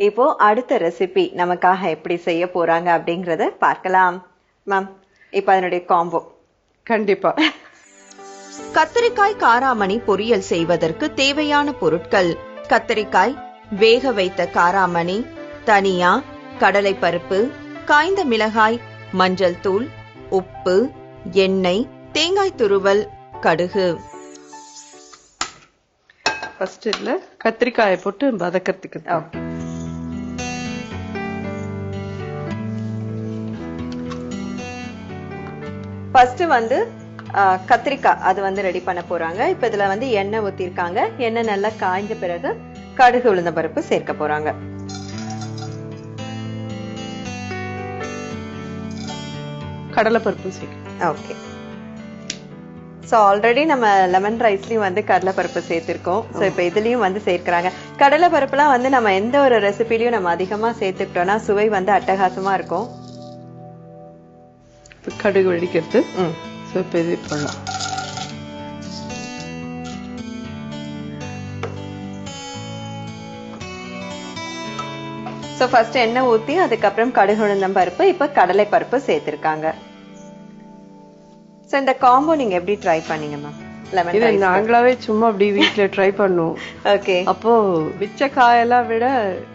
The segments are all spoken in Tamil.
இப்போ அடுத்த ரெசிபி நமக்காக எப்படி செய்ய போறாங்க அப்படிங்கறத பார்க்கலாம். மேம், இப்போ அதனுடைய காம்போ. கண்டிப்பா. கத்தரிக்காய் காராமணி பொரியல் செய்வதற்கு தேவையான பொருட்கள்: கத்தரிக்காய், வேக வைத்த காராமணி, தனியா, கடலைப்பருப்பு, காய்ந்த மிளகாய், மஞ்சள் தூள், உப்பு, எண்ணெய், தேங்காய் துருவல், கடுகு. ஃபர்ஸ்ட் இதுல கத்திரிக்காயை போட்டு வதக்கிறதுக்கு. ஃபர்ஸ்ட் வந்து கத்திரிக்காய் அது வந்து ரெடி பண்ண போறாங்க. இப்ப இதுல வந்து எண்ணெய் ஊத்திருக்காங்க. எண்ணெய் நல்லா காய்ஞ்ச பிறகு கடுகு உளுந்த பருப்பு சேர்க்க போறாங்க. கடலைப்பருப்பு சேர்க்க. ஓகே. சோ ஆல்ரெடி நம்ம லெமன் ரைஸ்லயும் வந்து கடலைப்பருப்பு சேர்த்திருக்கோம். சோ இப்ப இதுலயும் வந்து சேர்க்கிறாங்க. கடலைப்பருப்புலாம் வந்து நம்ம எந்த ஒரு ரெசிபிலையும் நம்ம அதிகமா சேர்த்துக்கிட்டோம்னா சுவை வந்து அட்டகாசமா இருக்கும். கடுகு வெடிக்கிறது. சோ இப்ப இது பண்ணலாம். சோ ஃபர்ஸ்ட் எண்ணெய் ஊத்தி அதுக்கப்புறம் கடுகு உளுந்தம் பருப்பு, இப்ப கடலை பருப்பு சேர்த்திருக்காங்க. சோ இந்த காம்போ நீங்க எப்படி ட்ரை பண்ணீங்க மேம்? இது நாங்களாவே சும்மா அப்படி வீட்டுல ட்ரை பண்ணுவோம். ஓகே. அப்போ மிச்ச காயெல்லாம் விட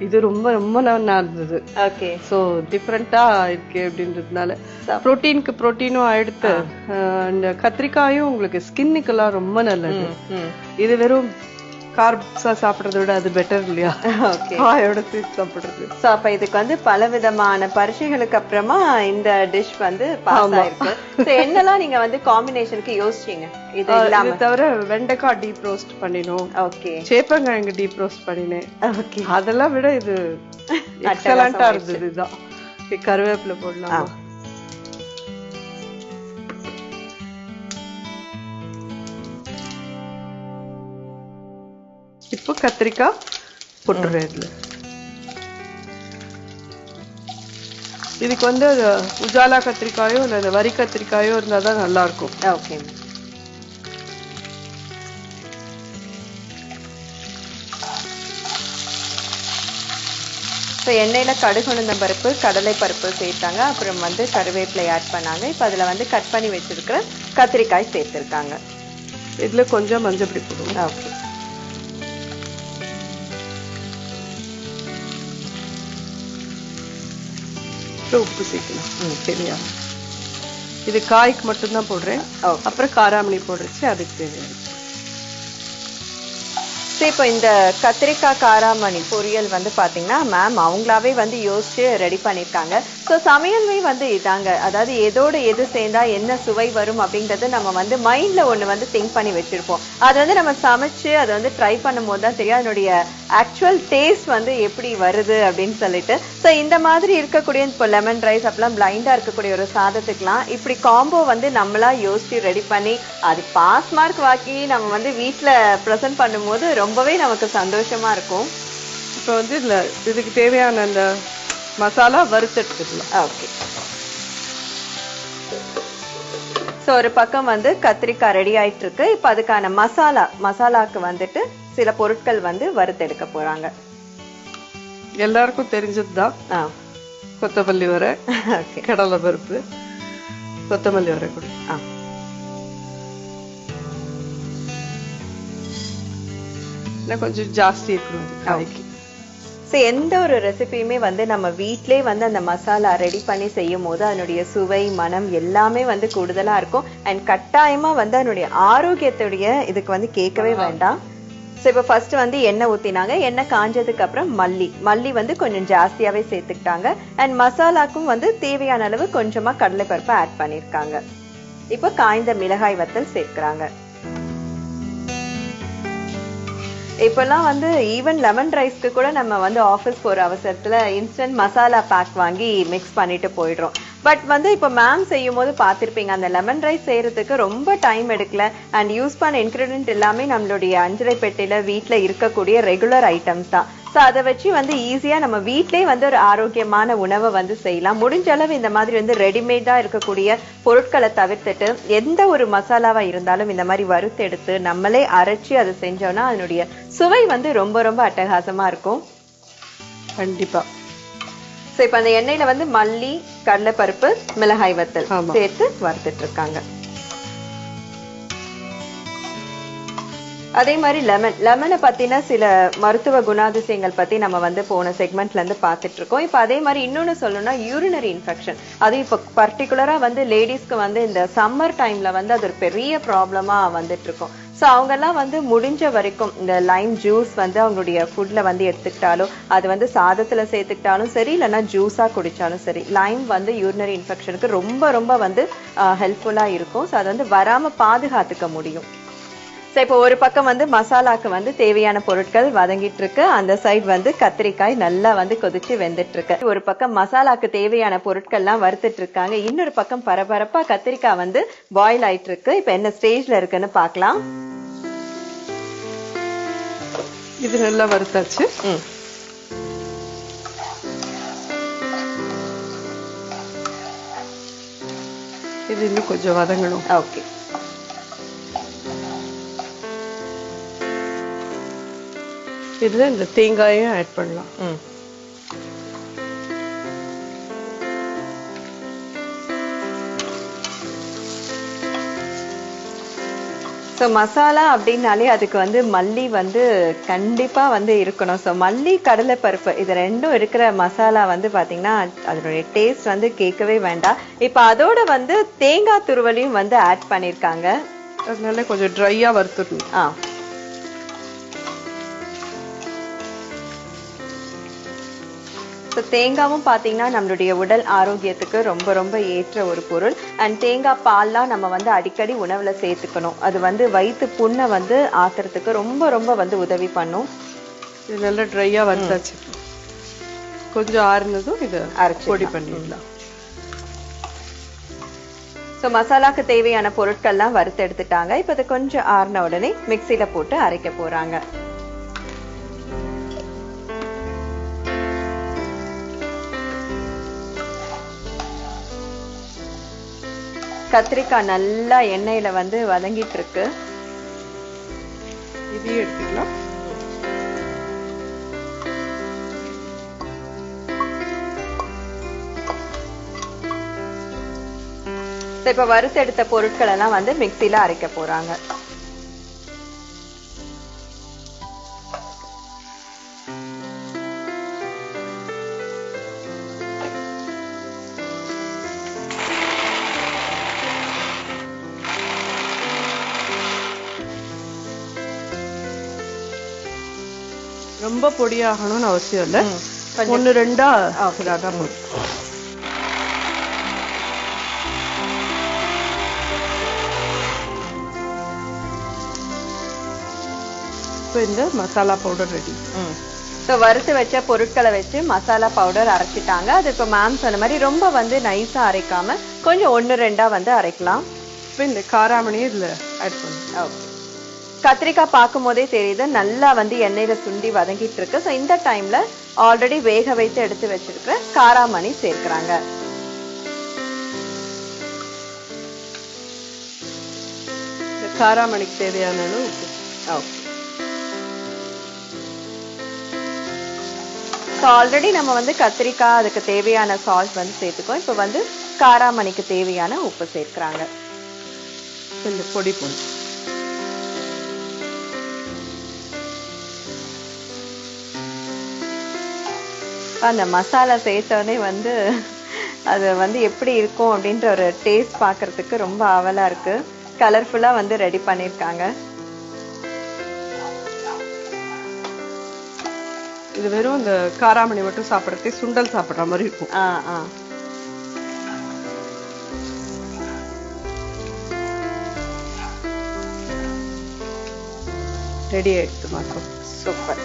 இது ரொம்ப ரொம்ப நல்லா இருந்தது. ஓகே. சோ டிஃபரெண்டா இருக்கு அப்படின்றதுனால புரோட்டீனுக்கு புரோட்டீனும் ஆயிடுத்து. இந்த கத்திரிக்காயும் உங்களுக்கு ஸ்கின்னுக்கெல்லாம் ரொம்ப நல்லது. இது வெறும் கார்ப்ஸா சாப்பிடுறத விட அது பெட்டர் இல்லையா? காயோட சேர்த்து சாப்பிடுறது. சோ அப்ப இதுக்கு வந்து பல விதமான பரீட்சைகளுக்கு அப்புறமா இந்த டிஷ் வந்து பாஸ் ஆயிருக்கு. சோ என்னெல்லாம் நீங்க வந்து காம்பினேஷனுக்கு யோசிச்சீங்க? இது இல்லாம தவிர வெண்டைக்காய் டீப் ரோஸ்ட் பண்ணினோம். ஓகே. சேப்பங்கிழங்கு டீப் ரோஸ்ட் பண்ணினேன். ஓகே. அதெல்லாம் விட இது எக்ஸலண்டா இருந்தது. இதுதான். கருவேப்பிலை போடலாம். இப்போ கத்திரிக்காய் போட்டுறேன் இதுல. இதுக்கு வந்து உஜாலா கத்திரிக்காயோ இல்ல வரி கத்திரிக்காயோ இருந்தாதான் நல்லா இருக்கும். ஓகே. எண்ணெயில கடுகு உளுந்தம் பருப்பு, கடலை பருப்பு சேர்த்தாங்க. அப்புறம் வந்து கருவேப்பிலை ஆட் பண்ணாங்க. இப்ப அதுல வந்து கட் பண்ணி வச்சிருக்கிற கத்திரிக்காய் சேர்த்திருக்காங்க. இதுல கொஞ்சம் மஞ்சள் பொடி போடுவோம். ஓகே. உப்பு சேர்க்கணும். சரியா? இது காய்க்கு மட்டும்தான் போடுறேன். அப்புறம் காராமணி போடுறச்சு அதுக்கு தேவையான. இப்போ இந்த கத்திரிக்காய் காராமணி பொரியல் வந்து பாத்தீங்கன்னா மேம் அவங்களாவே வந்து யோசிச்சு ரெடி பண்ணிருக்காங்க. ஸோ சமையல்வே வந்து இதாங்க, அதாவது எதோட எது சேர்ந்தா என்ன சுவை வரும் அப்படிங்கறது நம்ம வந்து மைண்ட்ல ஒண்ணு வந்து திங்க் பண்ணி வச்சிருப்போம். அது வந்து நம்ம சமைச்சு அதை வந்து ட்ரை பண்ணும் போது தான் தெரியும் அதனுடைய ஆக்சுவல் டேஸ்ட் வந்து எப்படி வருது அப்படின்னு சொல்லிட்டு. ஸோ இந்த மாதிரி இருக்கக்கூடிய இப்போ லெமன் ரைஸ் அப்பெல்லாம் பிளைண்டா இருக்கக்கூடிய ஒரு சாதத்துக்குலாம் இப்படி காம்போ வந்து நம்மளா யோசிச்சு ரெடி பண்ணி அது பாஸ் மார்க் வாக்கி நம்ம வந்து வீட்டுல ப்ரெசென்ட் பண்ணும்போது ரொம்பவே நமக்கு சந்தோஷமா இருக்கும். இப்போ வந்து இதுக்கு தேவையான அந்த மசாலா வறுத்தெடுத்துக்கலாம். ஓகே. ஸோ ஒரு பக்கம் வந்து கத்திரிக்காய் ரெடி ஆயிட்டு இருக்கு. இப்போ அதுக்கான மசாலாக்கு வந்துட்டு சில பொருட்கள் வந்து வறுத்தெடுக்க போறாங்க. எல்லாருக்கும் தெரிஞ்சதுதான். கொத்தமல்லி வரை, கடலை பருப்பு, கொத்தமல்லி வரை கூட. கொஞ்சம் ஜாஸ்தி இருக்கணும். ஸோ எந்த ஒரு ரெசிபியுமே வந்து நம்ம வீட்டிலே வந்து அந்த மசாலா ரெடி பண்ணி செய்யும் போது அதனுடைய சுவை மனம் எல்லாமே வந்து கூடுதலா இருக்கும். அண்ட் கட்டாயமா வந்து அதனுடைய ஆரோக்கியத்துடைய இதுக்கு வந்து கேட்கவே வேண்டாம். ஸோ இப்போ ஃபர்ஸ்ட் வந்து எண்ணெய் ஊத்தினாங்க. எண்ணெய் காஞ்சதுக்கு அப்புறம் மல்லி வந்து கொஞ்சம் ஜாஸ்தியாவே சேர்த்துக்கிட்டாங்க. அண்ட் மசாலாக்கும் வந்து தேவையான அளவு கொஞ்சமா கடலைப்பருப்பு ஆட் பண்ணிருக்காங்க. இப்போ காய்ந்த மிளகாய் வத்தல் சேர்க்கிறாங்க. இப்பெல்லாம் வந்து ஈவன் லெமன் ரைஸ்க்கு கூட நம்ம வந்து ஆஃபீஸ் போற அவசரத்துல இன்ஸ்டன்ட் மசாலா பேக் வாங்கி மிக்ஸ் பண்ணிட்டு போயிடுறோம். பட் வந்து இப்போ மேம் செய்யும் போது பார்த்திருப்பீங்க அந்த லெமன் ரைஸ் செய்யறதுக்கு ரொம்ப டைம் எடுக்கல. அண்ட் யூஸ் பண்ண இன்கிரிடியன்ட் எல்லாமே நம்மளுடைய அஞ்சரை பெட்டியில வீட்டுல இருக்கக்கூடிய ரெகுலர் ஐட்டம்ஸ் தான். ஸோ அதை வச்சு வந்து ஈஸியா நம்ம வீட்லயே வந்து ஒரு ஆரோக்கியமான உணவை வந்து செய்யலாம். முடிஞ்ச அளவு இந்த மாதிரி வந்து ரெடிமேடா இருக்கக்கூடிய பொருட்களை தவிர்த்துட்டு எந்த ஒரு மசாலாவா இருந்தாலும் இந்த மாதிரி வறுத்து எடுத்து நம்மளே அரைச்சி அதை செஞ்சோம்னா அதனுடைய சுவை வந்து ரொம்ப ரொம்ப அட்டகாசமா இருக்கும். கண்டிப்பா. சோ இப்ப அந்த எண்ணெயில வந்து மல்லி, கடலைப்பருப்பு, மிளகாய் வத்தல் சேர்த்து வறுத்துட்டு இருக்காங்க. அதே மாதிரி லெமனை பத்தின சில மருத்துவ குணாதிசயங்கள் பத்தி நம்ம வந்து போன செக்மெண்ட்ல இருந்து பாத்துட்டு இருக்கோம். இப்ப அதே மாதிரி இன்னொன்னு சொல்லணும்னா யூரினரி இன்ஃபெக்ஷன், அது இப்ப பர்டிகுலரா வந்து லேடிஸ்க்கு வந்து இந்த சம்மர் டைம்ல வந்து அது ஒரு பெரிய ப்ராப்ளமா வந்துட்டு இருக்கும். ஸோ அவங்கெல்லாம் வந்து முடிஞ்ச வரைக்கும் இந்த லைம் ஜூஸ் வந்து அவங்களுடைய ஃபுட்ல வந்து எடுத்துக்கிட்டாலோ, அது வந்து சாதத்துல சேர்த்துக்கிட்டாலும் சரி, இல்லைன்னா ஜூஸா குடிச்சாலும் சரி, லைம் வந்து யூரினரி இன்ஃபெக்ஷனுக்கு ரொம்ப ரொம்ப வந்து ஹெல்ப்ஃபுல்லா இருக்கும். ஸோ அதை வந்து வராம பாதுகாத்துக்க முடியும். ஸோ இப்போ ஒரு பக்கம் வந்து மசாலாக்கு வந்து தேவையான பொருட்கள் வதங்கிட்டு இருக்கு, அந்த சைடு வந்து கத்திரிக்காய் நல்லா வந்து கொதிச்சு வெந்துட்டு இருக்கு. ஒரு பக்கம் மசாலாக்கு தேவையான பொருட்கள்லாம் வறுத்துட்டு இருக்காங்க, இன்னொரு பக்கம் பரபரப்பா கத்திரிக்காய் வந்து பாயில் ஆயிட்டு இருக்கு. இப்போ என்ன ஸ்டேஜ்ல இருக்குன்னு பார்க்கலாம். இது நல்லா வறுத்தாச்சு. இது இன்னும் கொஞ்சம் வதங்கணும். ஓகே. இதுல இந்த தேங்காயும் ஆட் பண்ணலாம். ஸோ மசாலா அப்படின்னாலே அதுக்கு வந்து மல்லி வந்து கண்டிப்பா வந்து இருக்கணும். ஸோ மல்லி, கடலைப்பருப்பு இது ரெண்டும் இருக்கிற மசாலா வந்து பாத்தீங்கன்னா அதனுடைய டேஸ்ட் வந்து கேட்கவே வேண்டாம். இப்போ அதோட வந்து தேங்காய் துருவலையும் வந்து ஆட் பண்ணிருக்காங்க, அதனால கொஞ்சம் ட்ரையா வறுத்துடணும். ஸோ தேங்காவும் பார்த்தீங்கன்னா நம்மளுடைய உடல் ஆரோக்கியத்துக்கு ரொம்ப ரொம்ப ஏற்ற ஒரு பொருள். அண்ட் தேங்காய் பால்லாம் நம்ம வந்து அடிக்கடி உணவுல சேர்த்துக்கணும். அது வந்து வயிற்று புண்ணை வந்து ஆத்துறதுக்கு ரொம்ப ரொம்ப வந்து உதவி பண்ணும். இது நல்லா ட்ரையா வறுத்தாச்சு. கொஞ்சம் ஆறுனதும் இதை அரைச்சி பொடி பண்ணிடலாம். ஸோ மசாலாக்கு தேவையான பொருட்கள்லாம் வறுத்து எடுத்துட்டாங்க. இப்போ அது கொஞ்சம் ஆறுன உடனே மிக்சியில போட்டு அரைக்க போறாங்க. கத்திரிக்காய் நல்லா எண்ணெயில வந்து வதங்கிட்டு இருக்கு. இதையும் எடுத்துக்கலாம். இப்ப வறுத்து எடுத்த பொருட்கள் எல்லாம் வந்து மிக்சியில அரைக்க போறாங்க. ரொம்ப பொடியாகணும்னு அவசியம் இல்லை, ஒன்னு ரெண்டா போதும். இப்போ இந்த மசாலா பவுடர் ரெடி. ஸோ வறுத்து வச்ச பொருட்களை வச்சு மசாலா பவுடர் அரைச்சிட்டாங்க. அது இப்போ மேம் சொன்ன மாதிரி ரொம்ப வந்து நைஸா அரைக்காம கொஞ்சம் ஒன்று ரெண்டா வந்து அரைக்கலாம். இப்போ இந்த காராமணியை இதுல ஆட் பண்ணுங்க. ஓகே. கத்திரிக்காய் பார்க்கும் போதே தெரியுது நல்லா வந்து எண்ணெயில சுண்டி வதங்கிட்டு இருக்கு. ஸோ இந்த டைம்ல ஆல்ரெடி வேக வைத்து எடுத்து வச்சிருக்கிற காராமணி சேர்க்கிறாங்க. இந்த காராமணிக்கு தேவையான அளவு உப்பு. ஓகே. ஸோ ஆல்ரெடி நம்ம வந்து கத்திரிக்காய் அதுக்கு தேவையான சால்ட் வந்து சேர்த்துக்கோம். இப்போ வந்து காராமணிக்கு தேவையான உப்பு சேர்க்கிறாங்க. இந்த பொடி போட்டு அந்த மசாலா சேர்த்தோடனே வந்து அது வந்து எப்படி இருக்கும் அப்படின்ற ஒரு டேஸ்ட் பார்க்கறதுக்கு ரொம்ப ஆவலா இருக்கு. கலர்ஃபுல்லா வந்து ரெடி பண்ணிருக்காங்க. இது வெறும் இந்த காராமணி மட்டும் சாப்பிடறதுக்கு சுண்டல் சாப்பிடுற மாதிரி இருக்கும். ரெடி ஆயிடுச்சு மாசம். சூப்பர்.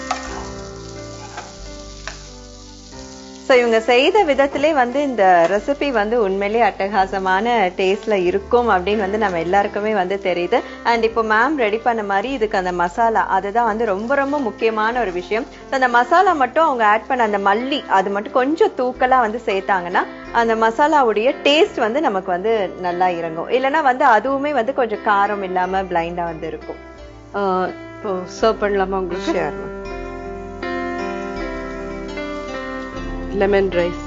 ஸோ இவங்க செய்த விதத்திலே வந்து இந்த ரெசிபி வந்து உண்மையிலேயே அட்டகாசமான டேஸ்ட்ல இருக்கும் அப்படின்னு வந்து நம்ம எல்லாருக்குமே வந்து தெரியுது. அண்ட் இப்போ மேம் ரெடி பண்ண மாதிரி இதுக்கு அந்த மசாலா அதுதான் வந்து ரொம்ப ரொம்ப முக்கியமான ஒரு விஷயம். அந்த மசாலா மட்டும் அவங்க ஆட் பண்ண அந்த மல்லி அது மட்டும் கொஞ்சம் தூக்கலா வந்து சேர்த்தாங்கன்னா அந்த மசாலாவுடைய டேஸ்ட் வந்து நமக்கு வந்து நல்லா இறங்கும். இல்லைன்னா வந்து அதுவுமே வந்து கொஞ்சம் காரம் இல்லாம பிளைண்டா வந்து இருக்கும். இப்போ சர்வ் பண்ணலாமா உங்களுக்கு? Lemon rice.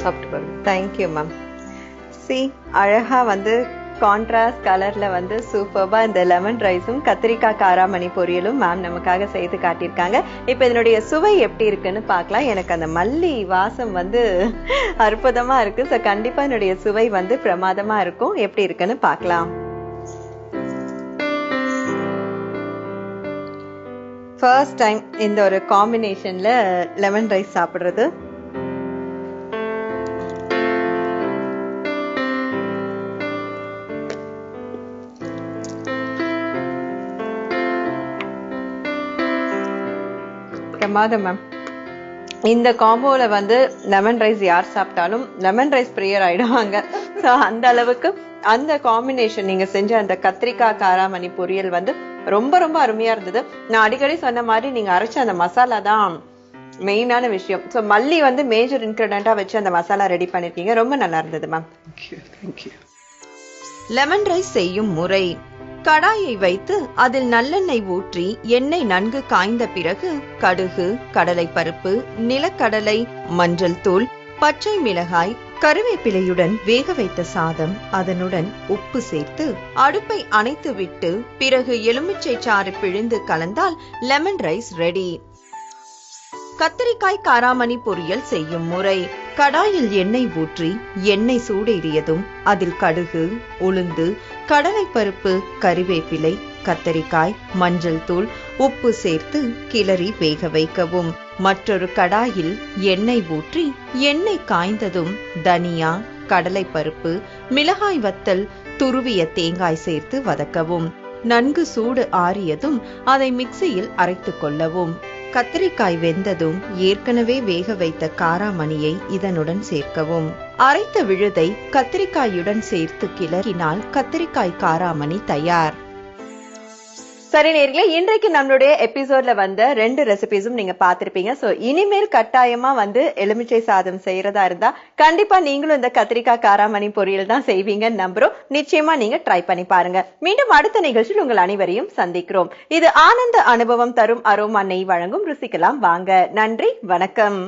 சாப்பிட்டு பாருங்க. Thank you ma'am. அழகா வந்து கான்ட்ராஸ்ட் கலர்ல வந்து சூப்பர்பா இந்த லெமன் ரைஸும் கத்திரிக்காய் காராமணி பொரியலும் மேம் நமக்காக செய்து காட்டியிருக்காங்க. இப்ப இதனுடைய சுவை எப்படி இருக்குன்னு பார்க்கலாம். எனக்கு அந்த மல்லி வாசம் வந்து அற்புதமா இருக்கு. ஸோ கண்டிப்பா என்னுடைய சுவை வந்து பிரமாதமா இருக்கும். எப்படி இருக்குன்னு பார்க்கலாம். ஃபர்ஸ்ட் டைம் இந்த ஒரு காம்பினேஷன்ல லெமன் ரைஸ் சாப்பிடுறது. பிரமாதம் மேம். இந்த காம்போல வந்து லெமன் ரைஸ் யார் சாப்பிட்டாலும் லெமன் ரைஸ் பிரியர் ஆயிடுவாங்க. ஸோ அந்த அளவுக்கு அந்த காம்பினேஷன் நீங்க செஞ்ச அந்த கத்திரிக்காய் காராமணி பொரியல் வந்து ரொம்ப ரொம்ப அருமையா இருந்தது. நான் அடிக்கடி சொன்ன மாதிரி நீங்க அரைச்ச அந்த மசாலா தான் மெயினான விஷயம். ஸோ மல்லி வந்து மேஜர் இன்கிரிடியண்டா வச்சு அந்த மசாலா ரெடி பண்ணிருக்கீங்க. ரொம்ப நல்லா இருந்தது மேம். லெமன் ரைஸ் செய்யும் முறை: கடாயை வைத்து அதில் நல்லெண்ணெய் ஊற்றி எண்ணெய் நன்கு காய்ந்த பிறகு கடுகு, கடலைப்பருப்பு, நிலக்கடலை, மஞ்சள் தூள், பச்சை மிளகாய், கருவேப்பிலையுடன் வேக வைத்த சாதம், அதனுடன் உப்பு சேர்த்து அடுப்பை அணைத்து விட்டு பிறகு எலுமிச்சை சாறு பிழிந்து கலந்தால் லெமன் ரைஸ் ரெடி. கத்திரிக்காய் காராமணி பொரியல் செய்யும் முறை: கடாயில் எண்ணெய் ஊற்றி எண்ணெய் சூடேறியதும் அதில் கடுகு, உளுந்து, கடலைப்பருப்பு, கறிவேப்பிலை, கத்தரிக்காய், மஞ்சள் தூள், உப்பு சேர்த்து கிளறி வேக வைக்கவும். மற்றொரு கடாயில் எண்ணெய் ஊற்றி எண்ணெய் காய்ந்ததும் தனியா, கடலைப்பருப்பு, மிளகாய் வத்தல், துருவிய தேங்காய் சேர்த்து வதக்கவும். நன்கு சூடு ஆறியதும் அதை மிக்சியில் அரைத்துக் கொள்ளவும். கத்திரிக்காய் வெந்ததும் ஏற்கனவே வேக வைத்த காராமணியை இதனுடன் சேர்க்கவும். அரைத்த விழுதை கத்திரிக்காயுடன் சேர்த்து கிளறினால் கத்திரிக்காய் காராமணி தயார். சரி நேர்களே, இன்றைக்கு நம்மளுடைய எபிசோட்ல வந்த 2 ரெசிபிஸும் நீங்க பார்த்திருப்பீங்க. சோ இனிமேல் கட்டாயமா வந்து எலுமிச்சை சாதம் செய்யறதா இருந்தா கண்டிப்பா நீங்களும் இந்த கத்திரிக்காய் காராமணி பொரியல் தான் செய்வீங்கன்னு நம்புறோம். நிச்சயமா நீங்க ட்ரை பண்ணி பாருங்க. மீண்டும் அடுத்த நிகழ்ச்சியில் உங்கள் அனைவரையும் சந்திக்கிறோம். இது ஆனந்த அனுபவம் தரும் அரோமா நெய் வழங்கும் ருசிக்கலாம் வாங்க. நன்றி, வணக்கம்.